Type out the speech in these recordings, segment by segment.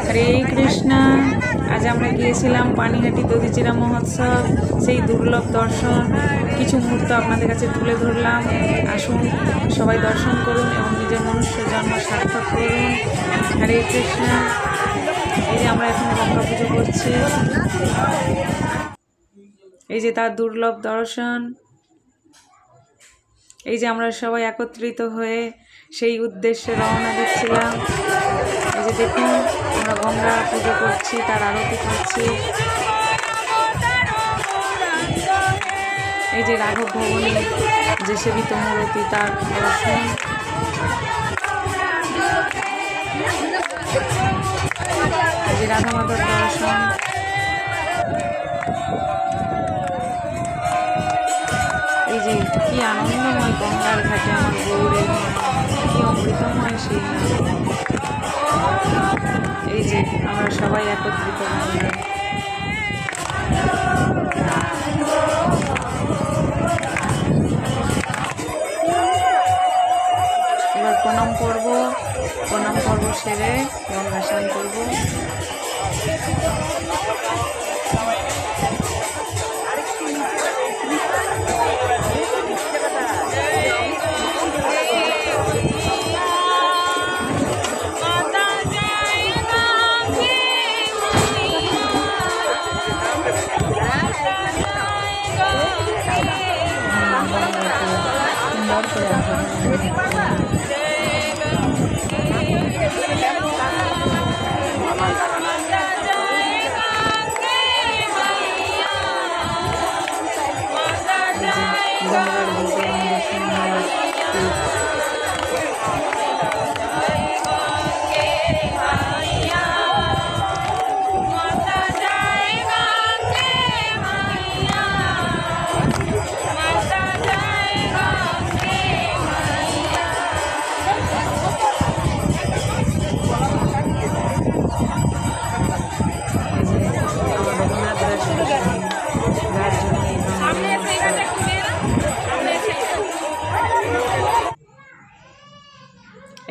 হরে কৃষ্ণ। আজ আমরা গিয়েছিলাম পানিহাটি দধিচিরা মহোৎসব, সেই দুর্লভ দর্শন কিছু মুহূর্ত আপনাদের কাছে তুলে ধরলাম। আসুন সবাই দর্শন করুন এবং নিজের মনুষ্য জন্ম সার্থক করুন। হরে কৃষ্ণ। এই যে আমরা এখন গঙ্গা পুজো করছি, এই যে তার দুর্লভ দর্শন। এই যে আমরা সবাই একত্রিত হয়ে সেই উদ্দেশ্যে রওনা দিচ্ছিলাম। এই যে দেখুন আমরা গঙ্গা পুজো করছি, তার আরতি করছি। এই যে রাঘব ভবনে যে সেবিত মূর্তি, তার দর্শন। এই যে রাধা মাতার দর্শন। এই যে কি আনন্দময় গঙ্গার ঘাটে আমার গৌরের কি অমৃতময় সেই নাম। এই যে আমরা সবাই একত্রিত হলাম। এবার প্রণাম করব, প্রণাম পর্ব সেরে গঙ্গা স্নান করবো।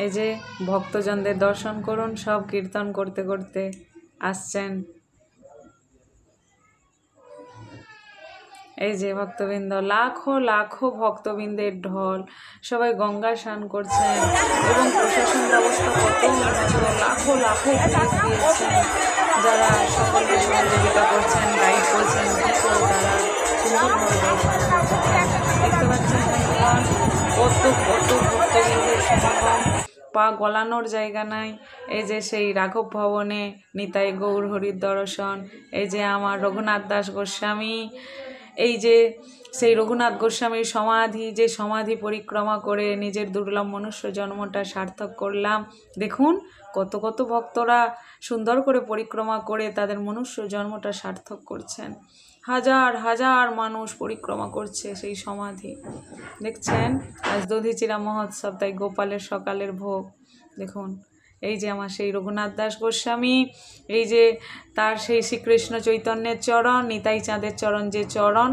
এই যে ভক্তজনদের দর্শন করুন, সব কীর্তন করতে করতে আসছেন। এই যে ভক্তবৃন্দ, লাখো লাখো ভক্তবৃন্দের ঢল, সবাই গঙ্গা স্নান করছেন এবং প্রশাসন ব্যবস্থা কত লাখো লাখো পুলিশ দিয়েছেন, যারা সকলকে সহযোগিতা করছেন, গাইড করছেন, তারা সুন্দরভাবে দেখতে পাচ্ছেন কত কত ভক্তবৃন্দের সমাগম, পা গলানোর জায়গা নাই। এই যে সেই রাঘব ভবনে নিতাই গৌর হরির দর্শন। এই যে আমার রঘুনাথ দাস গোস্বামী, এই যে সেই রঘুনাথ গোস্বামীর সমাধি, যে সমাধি পরিক্রমা করে নিজের দুর্লভ মনুষ্য জন্মটা সার্থক করলাম। দেখুন কত কত ভক্তরা সুন্দর করে পরিক্রমা করে তাদের মনুষ্য জন্মটা সার্থক করছেন। হাজার হাজার মানুষ পরিক্রমা করছে সেই সমাধি। দেখছেন আজ দধিচিরা মহোৎসব, তাই গোপালের সকালের ভোগ। দেখুন এই যে আমার সেই রঘুনাথ দাস গোস্বামী, এই যে তার সেই শ্রীকৃষ্ণ চৈতন্যের চরণ, নিতাই চাঁদের চরণ, যে চরণ